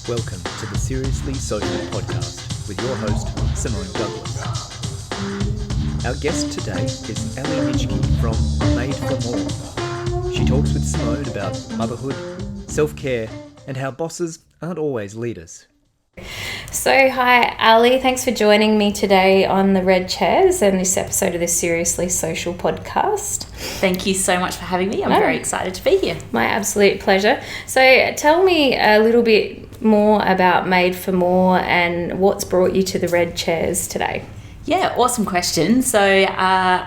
Welcome to the Seriously Social podcast with your host, Simone Douglas. Our guest today is Ally Nitschke from Made for More. She talks with Simone about motherhood, self-care, and how bosses aren't always leaders. So, hi, Ally. Thanks for joining me today on the Red Chairs and this episode of the Seriously Social podcast. Thank you so much for having me. I'm very excited to be here. My absolute pleasure. So, tell me a little bit more about Made for More and what's brought you to the Red Chairs today. Yeah, awesome question. So, how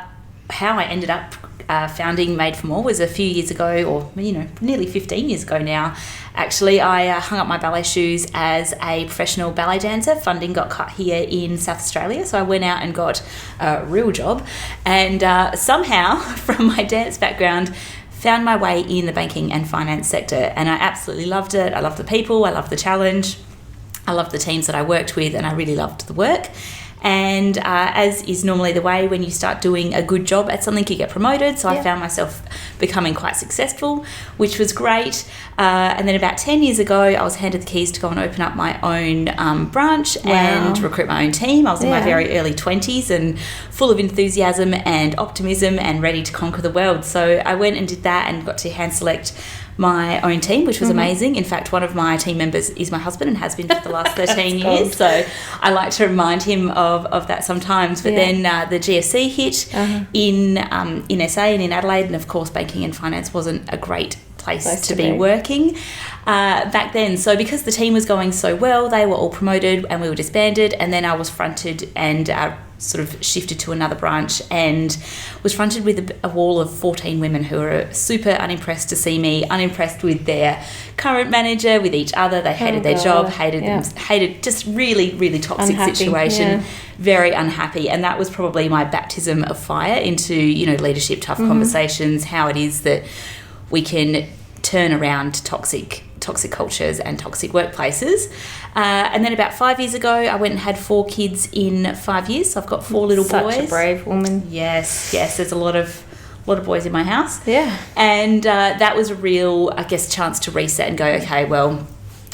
I ended up founding Made for More was a few years ago, or nearly 15 years ago now. Actually, I hung up my ballet shoes as a professional ballet dancer. Funding got cut here in South Australia, so I went out and got a real job, and somehow, from my dance background, found my way in the banking and finance sector, and I absolutely loved it. I loved the people, I loved the challenge, I loved the teams that I worked with, and I really loved the work. And as is normally the way when you start doing a good job at something, you get promoted. So I found myself becoming quite successful, which was great. And then about 10 years ago, I was handed the keys to go and open up my own branch and recruit my own team. I was in my very early 20s and full of enthusiasm and optimism and ready to conquer the world. So I went and did that and got to hand select my own team, which was amazing. In fact, one of my team members is my husband and has been for the last 13 years. So I like to remind him of that sometimes. But then the GFC hit in SA and in Adelaide, and of course banking and finance wasn't a great place to be working back then. So because the team was going so well, they were all promoted and we were disbanded, and then I was fronted and sort of shifted to another branch and was fronted with a wall of 14 women who were super unimpressed to see me, unimpressed with their current manager, with each other. They hated their job, hated just really, really toxic situation, very unhappy. And that was probably my baptism of fire into, leadership, tough conversations, how it is that we can turn around toxic cultures and toxic workplaces. And then about 5 years ago, I went and had 4 kids in 5 years. So I've got 4 little boys. Such a brave woman. Yes. There's a lot of boys in my house. Yeah. And that was a real, chance to reset and go, okay, well,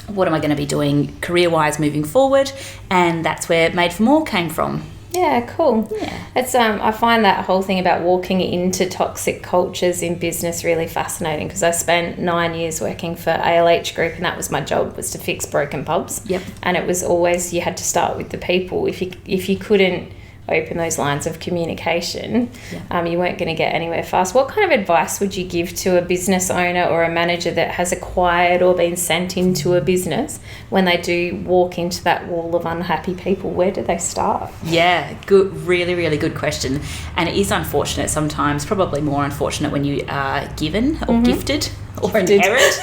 what am I going to be doing career-wise moving forward? And that's where Made for More came from. Yeah, cool. Yeah. It's I find that whole thing about walking into toxic cultures in business really fascinating, because I spent 9 years working for ALH Group, and that was my job, was to fix broken pubs. Yep. And it was always, you had to start with the people. If you couldn't open those lines of communication, you weren't going to get anywhere fast. What kind of advice would you give to a business owner or a manager that has acquired or been sent into a business when they do walk into that wall of unhappy people? Where do they start? Yeah, good, really, really good question. And it is unfortunate sometimes, probably more unfortunate when you are given or gifted or inherit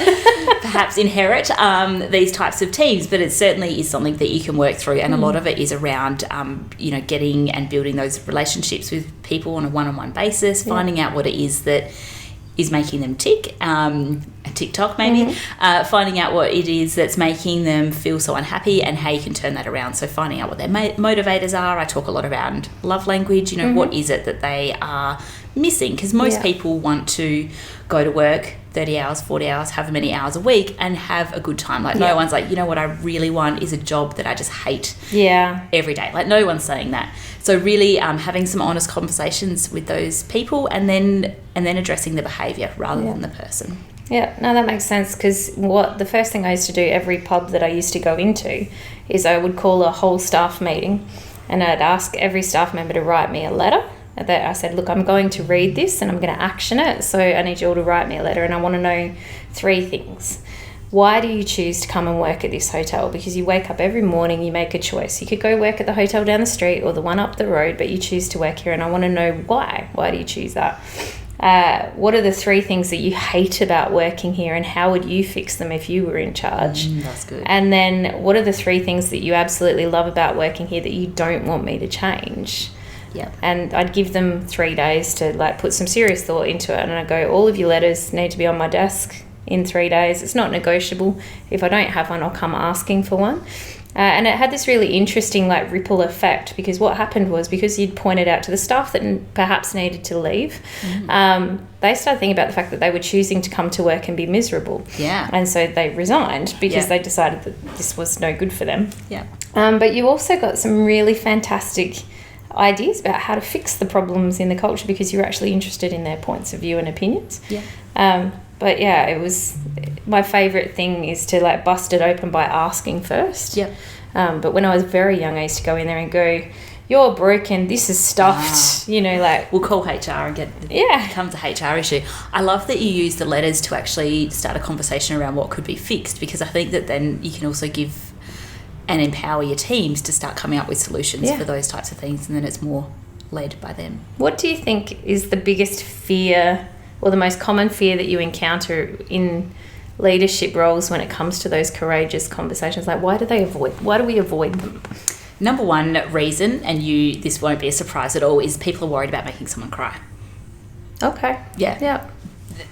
these types of teams, but it certainly is something that you can work through, and a lot of it is around getting and building those relationships with people on a one-on-one basis, finding out what it is that is making them tick, a TikTok maybe, finding out what it is that's making them feel so unhappy and how you can turn that around. So finding out what their motivators are. I talk a lot around love language, what is it that they are missing, because most people want to go to work 30 hours, 40 hours, however many hours a week, and have a good time. No one's like, what I really want is a job that I just hate every day. No one's saying that. So really having some honest conversations with those people, and then addressing the behaviour rather than the person. Yeah, no, that makes sense, because the first thing I used to do every pub that I used to go into is I would call a whole staff meeting, and I'd ask every staff member to write me a letter. That I said, look, I'm going to read this and I'm going to action it, so I need you all to write me a letter, and I want to know 3 things. Why do you choose to come and work at this hotel? Because you wake up every morning, you make a choice. You could go work at the hotel down the street or the one up the road, but you choose to work here, and I want to know why. Why do you choose that? What are the 3 things that you hate about working here, and how would you fix them if you were in charge? That's good. And then what are the 3 things that you absolutely love about working here that you don't want me to change? Yeah. And I'd give them 3 days to put some serious thought into it, and I'd go, all of your letters need to be on my desk in 3 days. It's not negotiable. If I don't have one, I'll come asking for one. And it had this really interesting like ripple effect, because what happened was, because you'd pointed out to the staff that perhaps needed to leave, they started thinking about the fact that they were choosing to come to work and be miserable. Yeah. And so they resigned because they decided that this was no good for them. Yeah. But you also got some really fantastic ideas about how to fix the problems in the culture, because you were actually interested in their points of view and opinions. Yeah. But yeah, it was my favourite thing is to like bust it open by asking first. Yeah. But when I was very young, I used to go in there and go, "You're broken. This is stuffed." You know, like we'll call HR and becomes a HR issue. I love that you use the letters to actually start a conversation around what could be fixed, because I think that then you can also give and empower your teams to start coming up with solutions for those types of things, and then it's more led by them. What do you think is the biggest fear, or the most common fear that you encounter in leadership roles when it comes to those courageous conversations? Like, why do we avoid them? Number one reason, and this won't be a surprise at all, is people are worried about making someone cry. Okay. Yeah.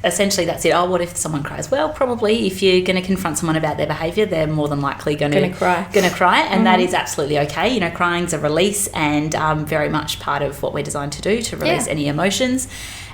Essentially, that's it. Oh, what if someone cries? Well, probably if you're going to confront someone about their behaviour, they're more than likely going to cry, and that is absolutely okay. You know, crying's a release, and very much part of what we're designed to do, to release any emotions.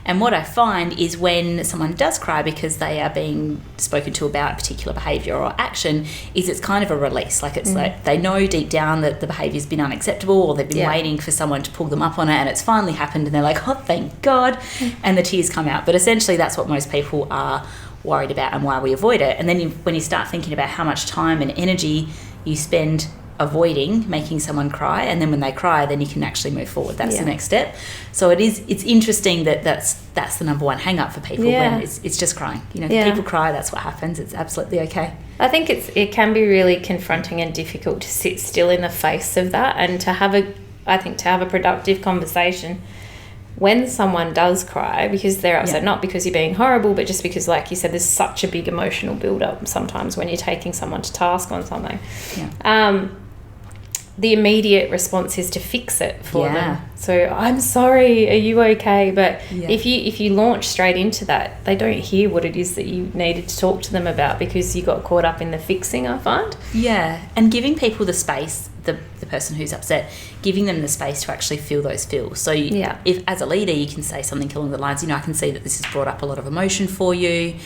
And what I find is when someone does cry because they are being spoken to about a particular behaviour or action, is it's kind of a release. Like it's like they know deep down that the behaviour's been unacceptable, or they've been waiting for someone to pull them up on it, and it's finally happened, and they're like, oh, thank God, and the tears come out. But essentially that's what most people are worried about and why we avoid it. And then when you start thinking about how much time and energy you spend avoiding making someone cry, and then when they cry, then you can actually move forward. That's the next step. So it's interesting that's the number one hang up for people when it's just crying. You know, people cry, that's what happens. It's absolutely okay. I think it can be really confronting and difficult to sit still in the face of that, and to have a productive conversation when someone does cry, because they're upset, not because you're being horrible, but just because, like you said, there's such a big emotional build-up sometimes when you're taking someone to task on something. The immediate response is to fix it for them. So, I'm sorry, are you okay? But if you launch straight into that, they don't hear what it is that you needed to talk to them about, because you got caught up in the fixing, I find. Yeah, and giving people the space, the person who's upset, giving them the space to actually feel those feels. So if as a leader you can say something along the lines, you know, I can see that this has brought up a lot of emotion for you.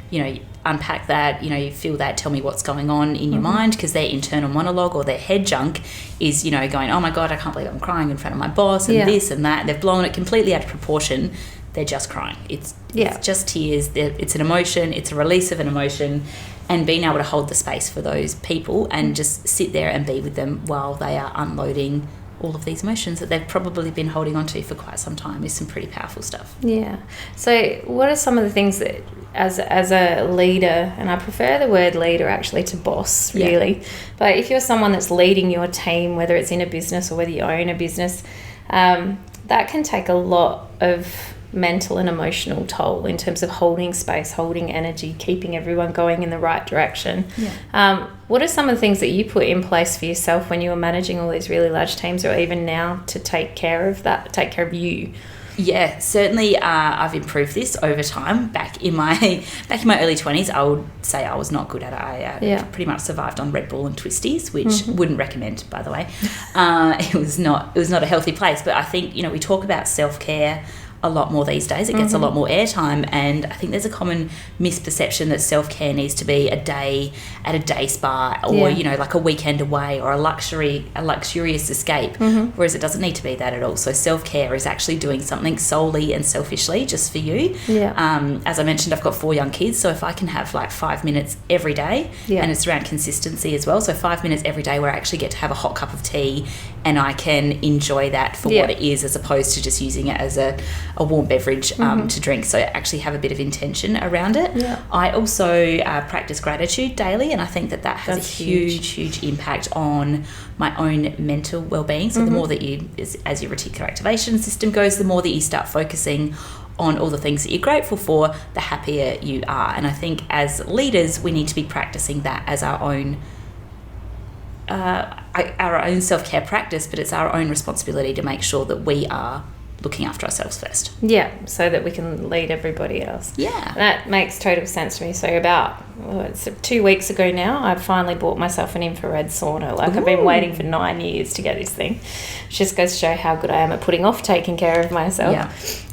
You know, unpack that, you know, you feel that, tell me what's going on in your mind, because their internal monologue or their head junk is, you know, going, oh my God, I can't believe I'm crying in front of my boss, and this and that. They've blown it completely out of proportion. They're just crying. It's just tears. It's an emotion. It's a release of an emotion, and being able to hold the space for those people and just sit there and be with them while they are unloading all of these emotions that they've probably been holding on to for quite some time is some pretty powerful stuff. Yeah. So what are some of the things that as a leader, and I prefer the word leader actually to boss, really, but if you're someone that's leading your team, whether it's in a business or whether you own a business, that can take a lot of mental and emotional toll in terms of holding space, holding energy, keeping everyone going in the right direction. What are some of the things that you put in place for yourself when you were managing all these really large teams, or even now, to take care of you? Yeah, certainly I've improved this over time. Back in my early 20s, I would say I was not good at it. I pretty much survived on Red Bull and Twisties, which wouldn't recommend, by the way. It was not a healthy place. But I think, you know, we talk about self-care a lot more these days. It gets a lot more airtime, and I think there's a common misperception that self-care needs to be a day at a day spa, or you know, like a weekend away, or a luxurious escape, whereas it doesn't need to be that at all. So self-care is actually doing something solely and selfishly just for you. As I mentioned, I've got 4 young kids, so if I can have like 5 minutes every day, and it's around consistency as well, so 5 minutes every day where I actually get to have a hot cup of tea and I can enjoy that for what it is, as opposed to just using it as a warm beverage to drink. So actually have a bit of intention around it. I also practice gratitude daily, and I think that has a huge impact on my own mental well-being. So the more that you, as your reticular activation system goes, the more that you start focusing on all the things that you're grateful for, the happier you are. And I think as leaders, we need to be practicing that as our own self-care practice, but it's our own responsibility to make sure that we are looking after ourselves first. Yeah, so that we can lead everybody else. Yeah. That makes total sense to me. So about 2 weeks ago now, I finally bought myself an infrared sauna. Like, I've been waiting for 9 years to get this thing. It just goes to show how good I am at putting off taking care of myself. Yeah.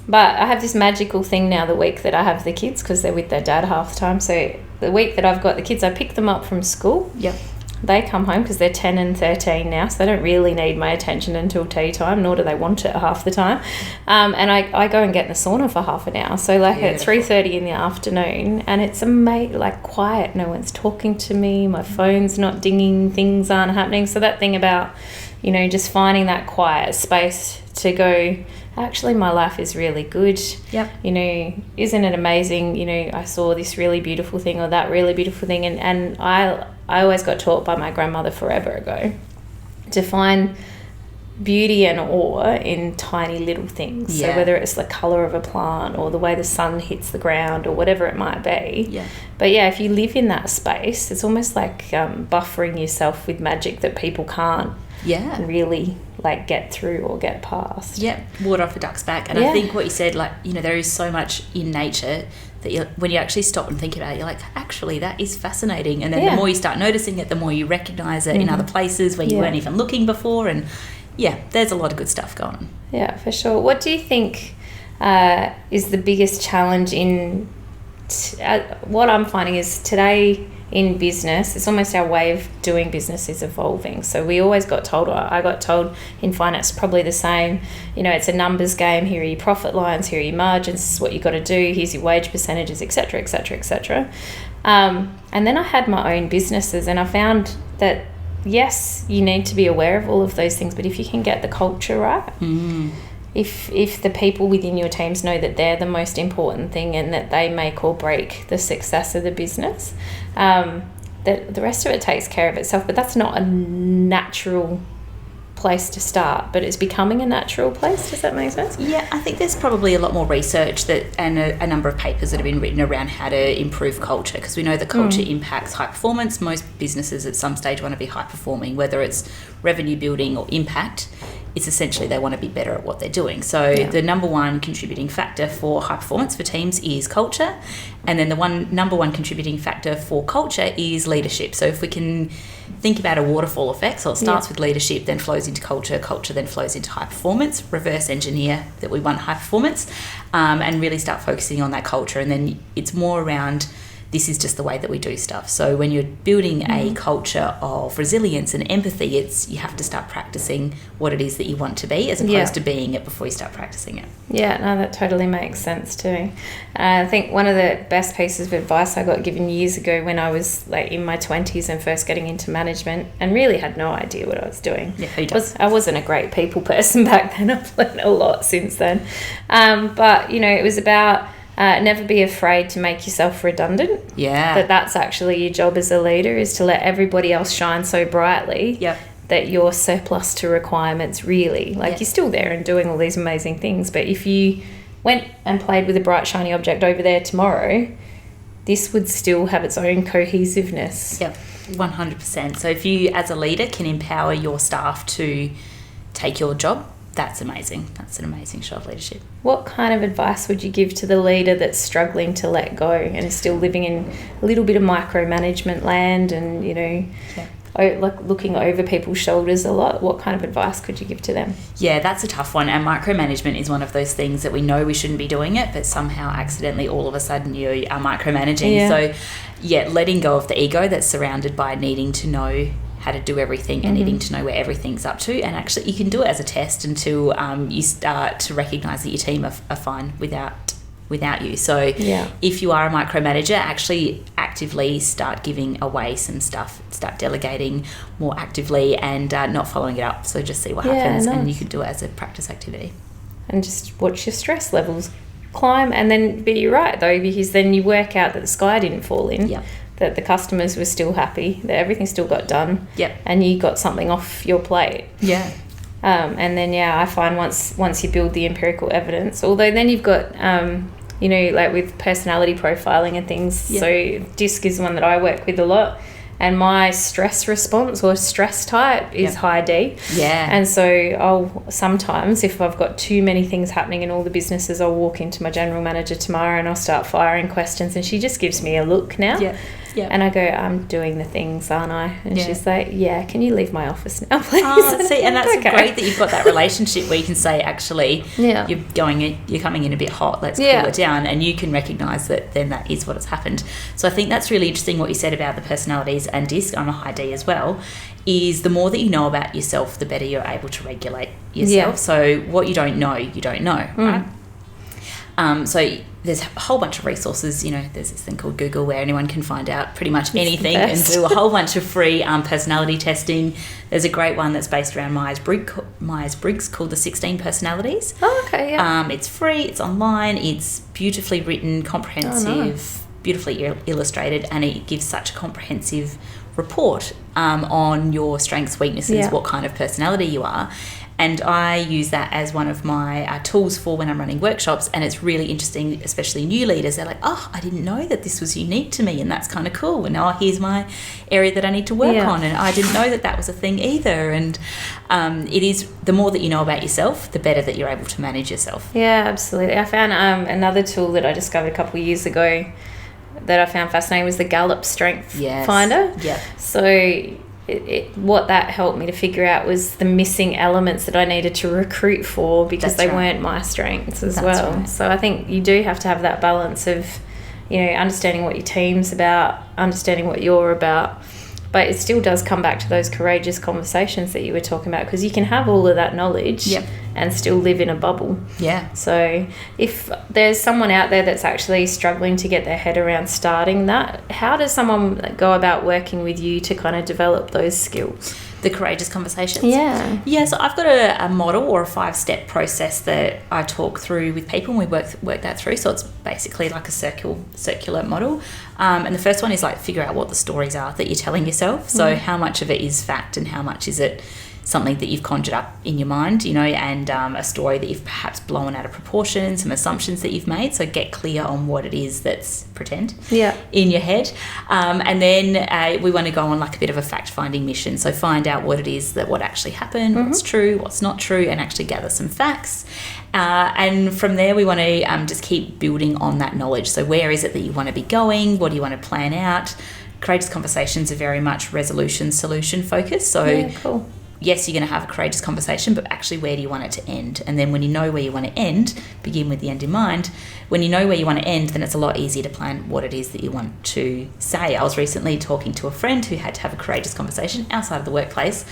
But I have this magical thing now the week that I have the kids, because they're with their dad half the time. So the week that I've got the kids, I pick them up from school. Yep. They come home because they're 10 and 13 now, so they don't really need my attention until tea time, nor do they want it half the time. And I go and get in the sauna for half an hour. So like at 3:30 in the afternoon, and it's like quiet. No one's talking to me. My phone's not dinging. Things aren't happening. So that thing about, you know, just finding that quiet space to go, actually my life is really good. Yep. You know, isn't it amazing? You know, I saw this really beautiful thing or that really beautiful thing, and I always got taught by my grandmother forever ago to find beauty and awe in tiny little things. Yeah. So whether it's the colour of a plant or the way the sun hits the ground or whatever it might be. Yeah. But yeah, if you live in that space, it's almost like buffering yourself with magic that people can't really like get through or get past. Yeah, water off a duck's back. And I think what you said, like, you know, there is so much in nature that when you actually stop and think about it, you're like, actually, that is fascinating. And then the more you start noticing it, the more you recognise it in other places where you weren't even looking before. And yeah, there's a lot of good stuff going on. Yeah, for sure. What do you think is the biggest challenge in what I'm finding is today in business, it's almost our way of doing business is evolving. So we always got told, or I got told in finance probably the same, you know, it's a numbers game. Here are your profit lines, here are your margins, this is what you've got to do, here's your wage percentages, etc., etc., etc. And then I had my own businesses, and I found that, yes, you need to be aware of all of those things, but if you can get the culture right, if the people within your teams know that they're the most important thing and that they make or break the success of the business, that the rest of it takes care of itself. But that's not a natural place to start, but it's becoming a natural place. Does that make sense? Yeah, I think there's probably a lot more research and a number of papers that have been written around how to improve culture, because we know that culture impacts high performance. Most businesses at some stage want to be high performing, whether it's revenue building or impact. It's essentially they want to be better at what they're doing. So the number one contributing factor for high performance for teams is culture. And then the number one contributing factor for culture is leadership. So if we can think about a waterfall effect, so it starts with leadership, then flows into culture, culture then flows into high performance, reverse engineer that we want high performance, and really start focusing on that culture. And then it's more around, this is just the way that we do stuff. So when you're building a culture of resilience and empathy, it's you have to start practicing what it is that you want to be, as opposed to being it before you start practicing it. Yeah, no, that totally makes sense too. I think one of the best pieces of advice I got given years ago when I was like in my 20s and first getting into management and really had no idea what I was doing. Yeah, who does? I wasn't a great people person back then. I've learned a lot since then. But, you know, it was about never be afraid to make yourself redundant. Yeah. That's actually your job as a leader, is to let everybody else shine so brightly that you're surplus to requirements, really. Like you're still there and doing all these amazing things, but if you went and played with a bright shiny object over there tomorrow, this would still have its own cohesiveness. Yep, 100%. So if you as a leader can empower your staff to take your job, that's amazing. That's an amazing show of leadership. What kind of advice would you give to the leader that's struggling to let go and is still living in a little bit of micromanagement land and, you know, like looking over people's shoulders a lot? What kind of advice could you give to them? Yeah, that's a tough one. And micromanagement is one of those things that we know we shouldn't be doing it, but somehow accidentally all of a sudden you are micromanaging. Yeah. So, yeah, letting go of the ego that's surrounded by needing to know how to do everything and needing to know where everything's up to. And actually you can do it as a test until you start to recognise that your team are fine without you. So if you are a micromanager, actually actively start giving away some stuff, start delegating more actively and not following it up. So just see what happens. Nice. And you can do it as a practice activity. And just watch your stress levels climb. And then, but you're right though, because then you work out that the sky didn't fall in. Yeah. That the customers were still happy, that everything still got done, and you got something off your plate. Yeah. And then, I find once you build the empirical evidence, although then you've got, you know, like with personality profiling and things, so DISC is one that I work with a lot, And my stress response or stress type is high D. Yeah. And so I'll sometimes, if I've got too many things happening in all the businesses, I'll walk into my general manager tomorrow and I'll start firing questions, and she just gives me a look now. Yeah. Yeah. And I go, I'm doing the things, aren't I? And Yeah. she's like, yeah, can you leave my office now, please? Oh, see, and that's Okay. great that you've got that relationship where you can say, actually, Yeah. you're coming in a bit hot, let's cool Yeah. it down, and you can recognise that then that is what has happened. So I think that's really interesting what you said about the personalities and DISC. I'm a high D as well. Is the more that you know about yourself, the better you're able to regulate yourself. Yeah. So what you don't know, right? So there's a whole bunch of resources. There's this thing called Google where anyone can find out pretty much anything and do a whole bunch of free personality testing. There's a great one that's based around Myers-Briggs called the 16 Personalities. Oh, okay, yeah. It's free, it's online, it's beautifully written, comprehensive, beautifully illustrated, and it gives such a comprehensive report on your strengths, weaknesses, what kind of personality you are. And I use that as one of my tools for when I'm running workshops, and it's really interesting, especially new leaders. They're like, oh, I didn't know that this was unique to me, and that's kind of cool. And here's my area that I need to work on, and I didn't know that that was a thing either. And it is, the more that you know about yourself, the better that you're able to manage yourself. Yeah, absolutely. I found another tool that I discovered a couple of years ago that I found fascinating was the Gallup Strength Finder. Yeah. So what that helped me to figure out was the missing elements that I needed to recruit for, because they weren't my strengths as well. Right. So I think you do have to have that balance of, understanding what your team's about, understanding what you're about. But it still does come back to those courageous conversations that you were talking about, because you can have all of that knowledge and still live in a bubble. Yeah. So if there's someone out there that's actually struggling to get their head around starting that, how does someone go about working with you to kind of develop those skills? The courageous conversations. Yeah. Yeah, so I've got a model or a 5-step process that I talk through with people, and we work that through. So it's basically like a circular model. And the first one is like figure out what the stories are that you're telling yourself. So how much of it is fact and how much is it something that you've conjured up in your mind, and a story that you've perhaps blown out of proportion, some assumptions that you've made. So get clear on what it is that's pretend in your head. And then we want to go on like a bit of a fact-finding mission. So find out what it is what actually happened, what's true, what's not true, and actually gather some facts. And from there, we want to just keep building on that knowledge. So where is it that you want to be going? What do you want to plan out? Courageous conversations are very much resolution, solution focused. So cool. Yes, you're going to have a courageous conversation, but actually where do you want it to end? And then when you know where you want to end, begin with the end in mind. When you know where you want to end, then it's a lot easier to plan what it is that you want to say. I was recently talking to a friend who had to have a courageous conversation outside of the workplace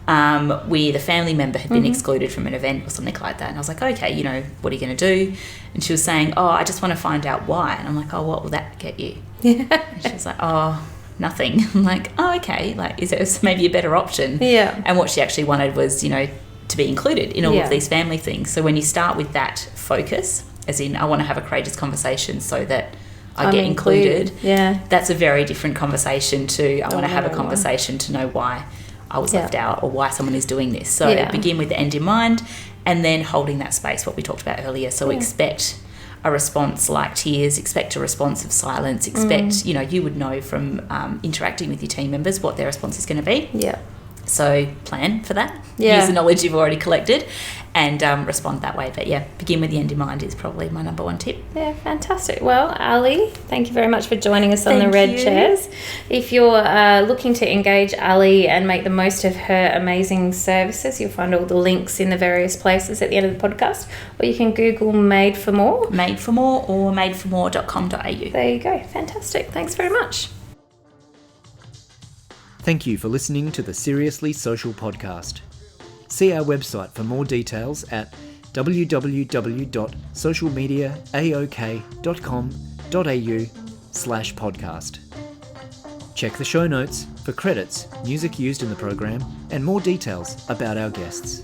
with a family member had been excluded from an event or something like that. And I was like, okay, what are you going to do? And she was saying, oh, I just want to find out why. And I'm like, oh, what will that get you? And she was like, oh, nothing. I'm like, oh, okay, like is there maybe a better option? Yeah. And what she actually wanted was, to be included in all of these family things. So when you start with that focus, as in I want to have a courageous conversation so that I get included, that's a very different conversation to I want to have a conversation to know why I was left out or why someone is doing this. So begin with the end in mind, and then holding that space, what we talked about earlier. So expect a response like tears, expect a response of silence, expect, you would know from interacting with your team members what their response is going to be. Yeah. So plan for that. Use the knowledge you've already collected and respond that way. But begin with the end in mind is probably my number one tip. Yeah, fantastic. Well, Ally, thank you very much for joining us on the Red Chairs. If you're looking to engage Ally and make the most of her amazing services, you'll find all the links in the various places at the end of the podcast, or you can Google Made for More. Made for More or madeformore.com.au. There you go. Fantastic. Thanks very much. Thank you for listening to the Seriously Social podcast. See our website for more details at www.socialmediaaok.com.au/podcast. Check the show notes for credits, music used in the program, and more details about our guests.